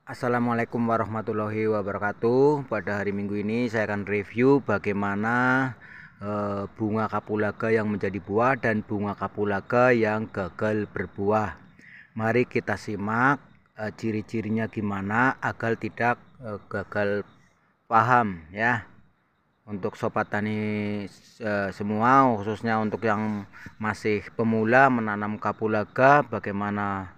Assalamualaikum warahmatullahi wabarakatuh. Pada hari Minggu ini saya akan review bagaimana bunga kapulaga yang menjadi buah dan bunga kapulaga yang gagal berbuah. Mari kita simak ciri-cirinya gimana agar tidak gagal paham ya. Untuk sobat tani semua, khususnya untuk yang masih pemula menanam kapulaga, bagaimana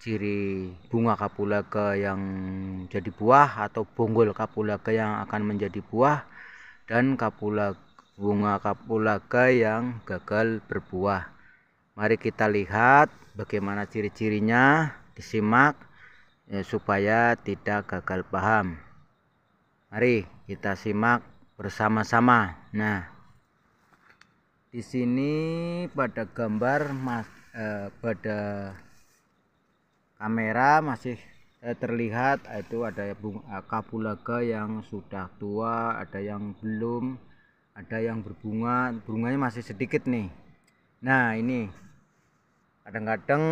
ciri bunga kapulaga yang jadi buah atau bonggol kapulaga yang akan menjadi buah, dan bunga kapulaga yang gagal berbuah. Mari kita lihat bagaimana ciri-cirinya, disimak supaya tidak gagal paham. Mari kita simak bersama-sama. Nah, di sini pada gambar pada kamera masih terlihat itu ada bunga kapulaga yang sudah tua, ada yang belum, ada yang berbunga, bunganya masih sedikit nih. Nah, ini kadang-kadang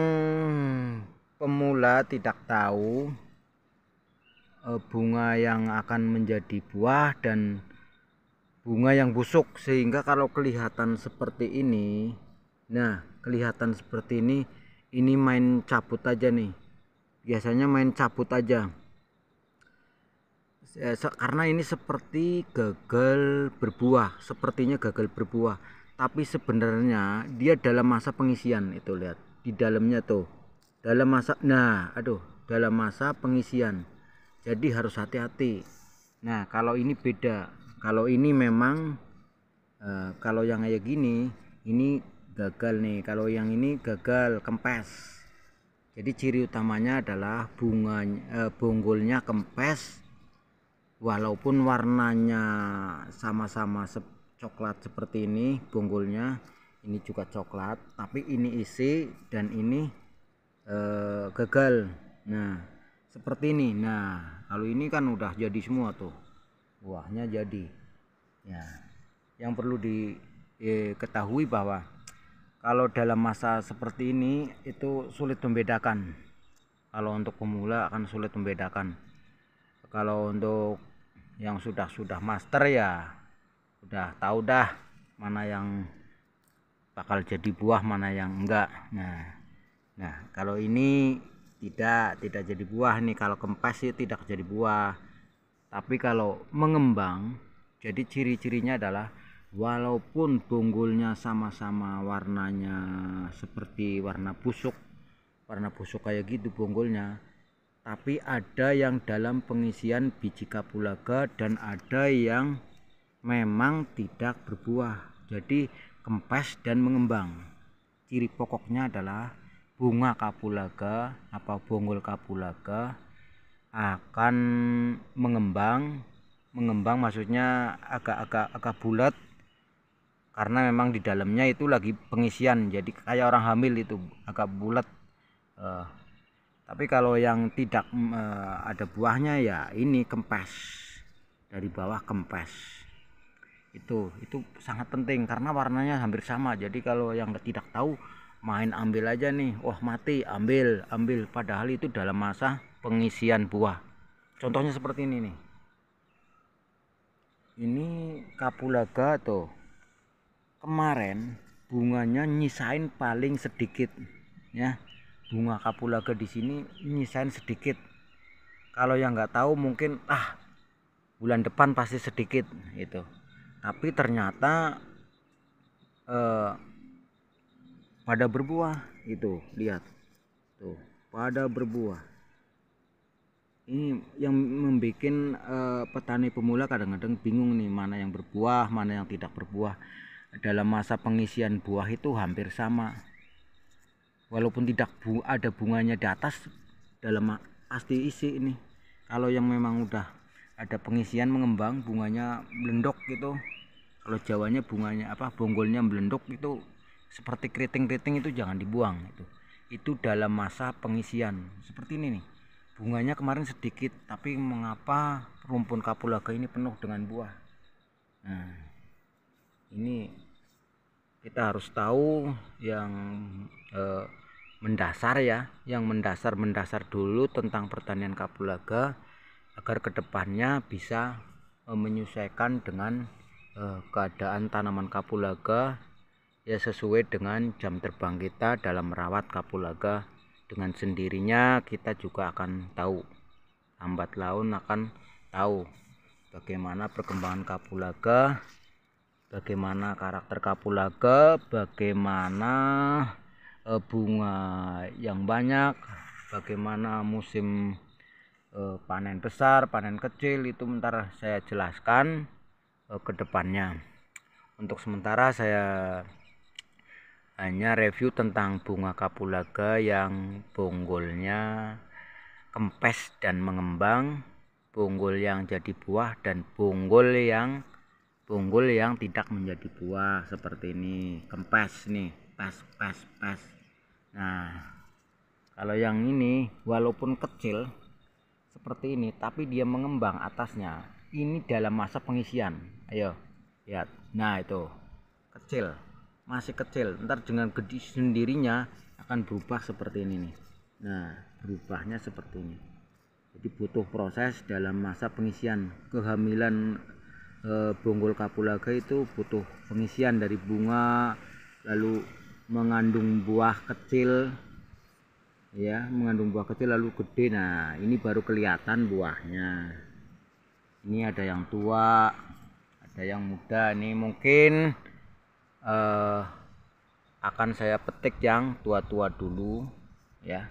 pemula tidak tahu bunga yang akan menjadi buah dan bunga yang busuk, sehingga kalau kelihatan seperti ini, nah kelihatan seperti ini main cabut aja nih, biasanya main cabut aja karena ini seperti gagal berbuah, sepertinya gagal berbuah, tapi sebenarnya dia dalam masa pengisian. Itu lihat di dalamnya tuh, dalam masa, dalam masa pengisian, jadi harus hati-hati. Nah, kalau ini beda, kalau ini memang kalau yang kayak gini ini gagal nih, kalau yang ini gagal kempes. Jadi ciri utamanya adalah bonggolnya kempes, walaupun warnanya sama-sama coklat seperti ini, bonggolnya ini juga coklat, tapi ini isi dan ini gagal. Nah, seperti ini. Nah, kalau ini kan udah jadi semua tuh, buahnya jadi ya. Yang perlu diketahui bahwa kalau dalam masa seperti ini itu sulit membedakan. Kalau untuk pemula akan sulit membedakan. Kalau untuk yang sudah master ya udah tahu dah mana yang bakal jadi buah, mana yang enggak. Nah, kalau ini tidak jadi buah nih, kalau kempes sih tidak jadi buah. Tapi kalau mengembang, jadi ciri-cirinya adalah walaupun bonggolnya sama-sama warnanya seperti warna busuk kayak gitu bonggolnya, tapi ada yang dalam pengisian biji kapulaga dan ada yang memang tidak berbuah, jadi kempes dan mengembang. Ciri pokoknya adalah bunga kapulaga atau bonggol kapulaga akan mengembang maksudnya agak bulat, karena memang di dalamnya itu lagi pengisian, jadi kayak orang hamil itu agak bulat. Tapi kalau yang tidak ada buahnya ya ini kempes, dari bawah kempes. Itu sangat penting karena warnanya hampir sama. Jadi kalau yang tidak tahu main ambil aja nih, wah mati, ambil, padahal itu dalam masa pengisian buah. Contohnya seperti ini nih, ini kapulaga tuh, kemarin bunganya nyisain paling sedikit ya. Bunga kapulaga di sini nyisain sedikit. Kalau yang nggak tahu mungkin bulan depan pasti sedikit itu, tapi ternyata pada berbuah. Itu lihat tuh, pada berbuah. Ini yang membuat petani pemula kadang-kadang bingung nih, mana yang berbuah, mana yang tidak berbuah. Dalam masa pengisian buah itu hampir sama, walaupun tidak ada bunganya di atas, dalam pasti isi ini. Kalau yang memang udah ada pengisian mengembang, bunganya melendok gitu. Kalau Jawanya bunganya bonggolnya melendok itu seperti keriting-keriting, itu jangan dibuang. Itu dalam masa pengisian. Seperti ini nih, bunganya kemarin sedikit, tapi mengapa rumpun kapulaga ini penuh dengan buah. Nah, ini kita harus tahu yang mendasar ya, yang mendasar dulu tentang pertanian kapulaga agar kedepannya bisa menyesuaikan dengan keadaan tanaman kapulaga ya, sesuai dengan jam terbang kita dalam merawat kapulaga. Dengan sendirinya kita juga akan tahu, lambat laun akan tahu bagaimana perkembangan kapulaga, bagaimana karakter kapulaga, bagaimana bunga yang banyak, bagaimana musim panen besar, panen kecil, itu bentar saya jelaskan ke depannya. Untuk sementara saya hanya review tentang bunga kapulaga yang bonggolnya kempes dan mengembang, bonggol yang jadi buah, dan bonggol yang tidak menjadi buah seperti ini. Kempes nih, pes. Nah, kalau yang ini walaupun kecil seperti ini tapi dia mengembang atasnya, ini dalam masa pengisian. Ayo lihat, nah itu kecil, masih kecil, ntar dengan gede sendirinya akan berubah seperti ini nih. Nah, berubahnya seperti ini. Jadi butuh proses dalam masa pengisian. Kehamilan bonggol kapulaga itu butuh pengisian dari bunga, lalu mengandung buah kecil ya, mengandung buah kecil lalu gede. Nah, ini baru kelihatan buahnya. Ini ada yang tua, ada yang muda. Ini mungkin akan saya petik yang tua-tua dulu ya,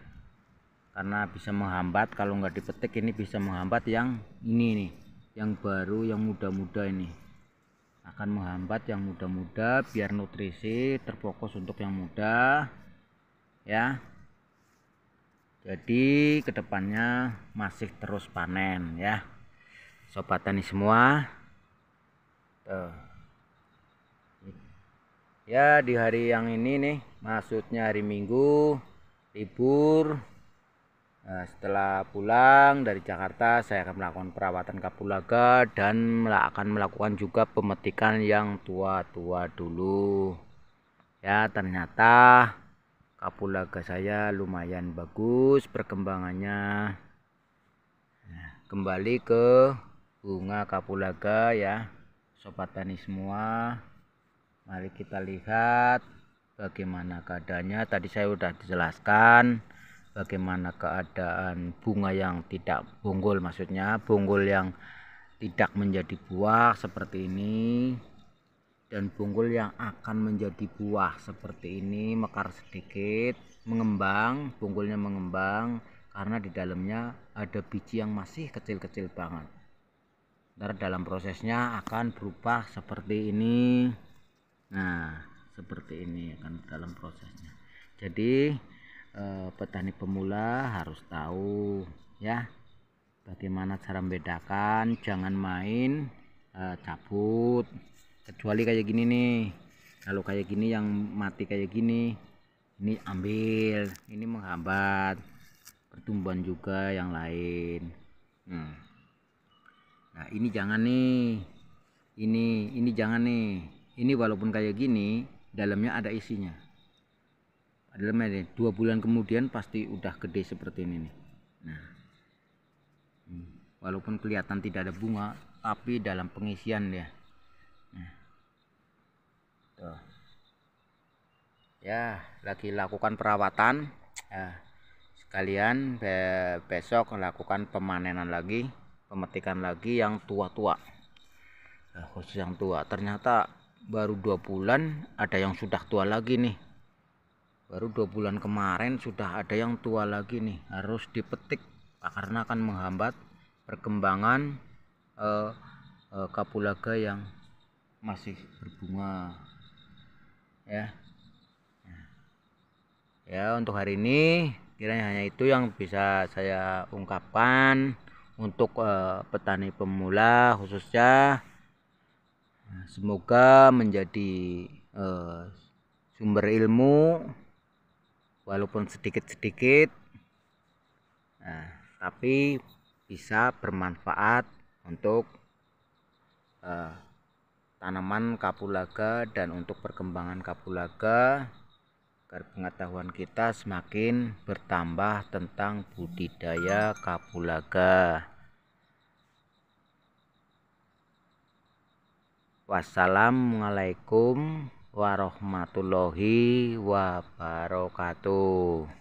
karena bisa menghambat. Kalau nggak dipetik ini bisa menghambat yang ini nih, yang baru, yang muda-muda ini akan menghambat yang muda-muda, biar nutrisi terfokus untuk yang muda ya. Jadi kedepannya masih terus panen ya, sobat tani semua. Tuh. Ya, di hari yang ini nih, maksudnya hari Minggu libur. Nah, setelah pulang dari Jakarta saya akan melakukan perawatan kapulaga dan akan melakukan juga pemetikan yang tua-tua dulu ya. Ternyata kapulaga saya lumayan bagus perkembangannya. Nah, kembali ke bunga kapulaga ya, sobat tani semua. Mari kita lihat bagaimana keadaannya. Tadi saya sudah dijelaskan bagaimana keadaan bunga yang tidak bonggol, maksudnya bonggol yang tidak menjadi buah seperti ini, dan bonggol yang akan menjadi buah seperti ini, mekar sedikit, mengembang, bonggolnya mengembang karena di dalamnya ada biji yang masih kecil-kecil banget. Ntar dalam prosesnya akan berubah seperti ini. Nah, seperti ini akan dalam prosesnya. Jadi petani pemula harus tahu ya bagaimana cara membedakan. Jangan main cabut, kecuali kayak gini nih. Kalau kayak gini yang mati kayak gini, ini ambil, ini menghambat pertumbuhan juga yang lain. Nah, ini jangan nih, ini jangan nih. Ini walaupun kayak gini, dalamnya ada isinya. Dalamnya 2 bulan kemudian pasti udah gede seperti ini nih. Nah, walaupun kelihatan tidak ada bunga, tapi dalam pengisian ya. Nah, tuh. Ya, lagi lakukan perawatan. Sekalian besok lakukan pemanenan lagi, pemetikan lagi yang tua-tua. Nah, khusus yang tua. Ternyata baru 2 bulan ada yang sudah tua lagi nih. Baru 2 bulan kemarin sudah ada yang tua lagi nih. Harus dipetik karena akan menghambat perkembangan kapulaga yang masih berbunga ya. Ya, untuk hari ini kiranya hanya itu yang bisa saya ungkapkan untuk petani pemula khususnya. Semoga menjadi sumber ilmu walaupun sedikit-sedikit, tapi bisa bermanfaat untuk tanaman kapulaga dan untuk perkembangan kapulaga agar pengetahuan kita semakin bertambah tentang budidaya kapulaga. Wassalamualaikum warahmatullahi wabarakatuh.